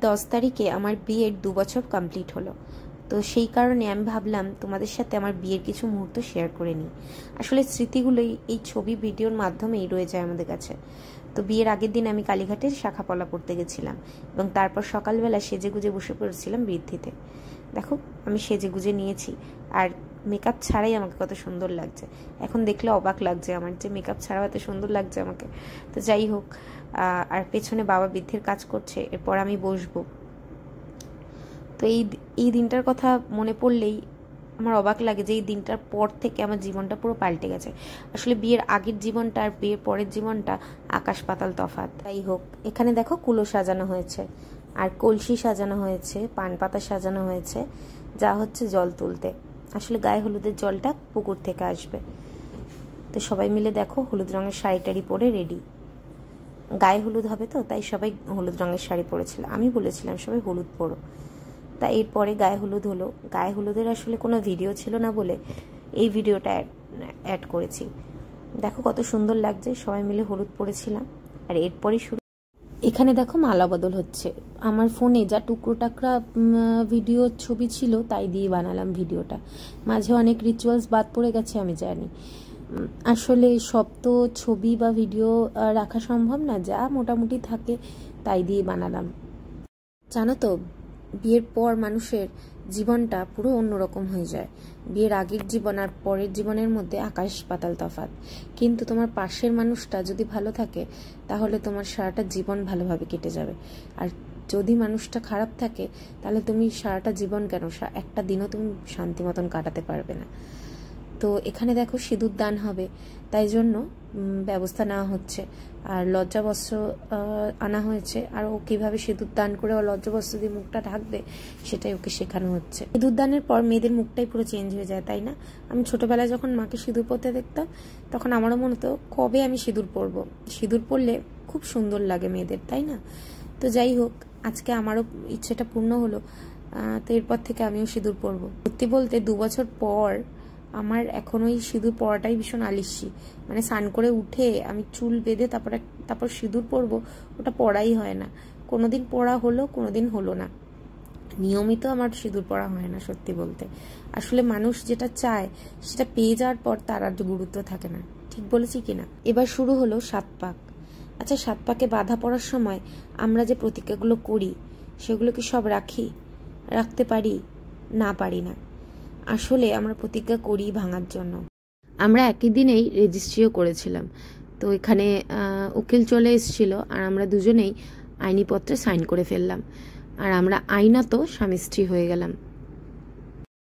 10 তারিখে আমার বিয়ের 2 বছর কমপ্লিট হলো। তো সেই কারণে আমি ভাবলাম তোমাদের সাথে আমার বিয়ের কিছু মুহূর্ত শেয়ার করে নিই। আসলে স্মৃতিগুলোই এই ছবি ভিডিওর মাধ্যমেই রয়ে যায় আমাদের কাছে। তো বিয়ের আগের দিন আমি কালীঘাটের শাখাপলা পড়তে গেছিলাম এবং তারপর সকালবেলা সেজেগুজে বসে পড়েছিলাম বৃদ্ধিতে। দেখো আমি সেজেগুজে নিয়েছি আর মেকআপ ছাড়াই আমাকে কত সুন্দর লাগছে। এখন দেখলে অবাক লাগছে আমার যে মেকআপ ছাড়াও এত সুন্দর লাগছে আমাকে। তো যাই হোক, আর পেছনে বাবা বৃদ্ধির কাজ করছে, এরপর আমি বসবো। তো এই দিনটার কথা মনে পড়লেই আমার অবাক লাগে যে এই দিনটার পর থেকে আমার জীবনটা পুরো পাল্টে গেছে। আসলে বিয়ের আগের জীবনটা আর বিয়ের পরের জীবনটা আকাশ পাতাল তফাৎ। যাই হোক, এখানে দেখো কুলো সাজানো হয়েছে আর কলসি সাজানো হয়েছে, পান পাতা সাজানো হয়েছে, যা হচ্ছে জল তুলতে। আসলে গায়ে হলুদের জলটা পুকুর থেকে আসবে। তো সবাই মিলে দেখো হলুদ রঙের শাড়ি টাড়ি পরে রেডি। গায়ে হলুদ হবে তো তাই সবাই হলুদ রঙের শাড়ি পরেছিল। আমি বলেছিলাম সবাই হলুদ পরো। তা এরপরে গায়ে হলুদ হলো। গায়ে হলুদের আসলে কোনো ভিডিও ছিল না বলে এই ভিডিওটা অ্যাড করেছি। দেখো কত সুন্দর লাগছে, সবাই মিলে হলুদ পরেছিলাম। আর এরপরই শুরু। এখানে দেখো মালা বদল হচ্ছে। আমার ফোনে যা টুকরো টাকরা ভিডিও ছবি ছিল তাই দিয়ে বানালাম ভিডিওটা। মাঝে অনেক রিচুয়ালস বাদ পড়ে গেছে আমি জানি। আসলে সব তো ছবি বা ভিডিও রাখা সম্ভব না, যা মোটামুটি থাকে তাই দিয়ে বানালাম। জানো তো, বিয়ের পর মানুষের জীবনটা পুরো অন্যরকম হয়ে যায়। বিয়ের আগের জীবন আর পরের জীবনের মধ্যে আকাশ পাতাল তফাৎ। কিন্তু তোমার পাশের মানুষটা যদি ভালো থাকে তাহলে তোমার সারাটা জীবন ভালোভাবে কেটে যাবে। আর যদি মানুষটা খারাপ থাকে তাহলে তুমি সারাটা জীবন কেন, একটা দিনও তুমি শান্তি মতন কাটাতে পারবে না। তো এখানে দেখো সিঁদুর দান হবে, তাই জন্য ব্যবস্থা নেওয়া হচ্ছে। আর লজ্জাবস্ত্র আনা হয়েছে, আর ও কীভাবে সিঁদুর দান করে ও লজ্জাবস্ত্র দিয়ে মুখটা ঢাকবে সেটাই ওকে শেখানো হচ্ছে। সিঁদুর দানের পর মেয়েদের মুখটাই পুরো চেঞ্জ হয়ে যায়, তাই না? আমি ছোটবেলায় যখন মাকে সিঁদুর পরতে দেখতাম তখন আমারও মনে হতো কবে আমি সিঁদুর পরবো। সিঁদুর পরলে খুব সুন্দর লাগে মেয়েদের, তাই না? তো যাই হোক, আজকে আমারও ইচ্ছেটা পূর্ণ হলো। তো এরপর থেকে আমিও সিঁদুর পরবো। সত্যি বলতে 2 বছর পর আমার এখন ওই সিঁদুর পরাটাই ভীষণ আলিস্যি। মানে স্নান করে উঠে আমি চুল বেঁধে তারপর সিঁদুর পরবো, ওটা পরাই হয় না। কোনোদিন পরা হলো, কোনোদিন হলো না। নিয়মিত আমার সিঁদুর পরা হয় না সত্যি বলতে। আসলে মানুষ যেটা চায় সেটা পেয়ে যাওয়ার পর তার আর গুরুত্ব থাকে না। ঠিক বলেছি কিনা? এবার শুরু হলো 7 পাক। আচ্ছা, 7 পাকে বাঁধা পড়ার সময় আমরা যে প্রতিজ্ঞাগুলো করি সেগুলো কি সব রাখতে পারি? না, পারি না। আসলে আমরা প্রতিজ্ঞা করি ভাঙার জন্য। আমরা একই দিনেই রেজিস্ট্রিও করেছিলাম। তো এখানে উকিল চলে এসেছিল আর আমরা দুজনেই আইনি পত্রে সাইন করে ফেললাম। আর আমরা আইনত স্বামী স্ত্রী হয়ে গেলাম।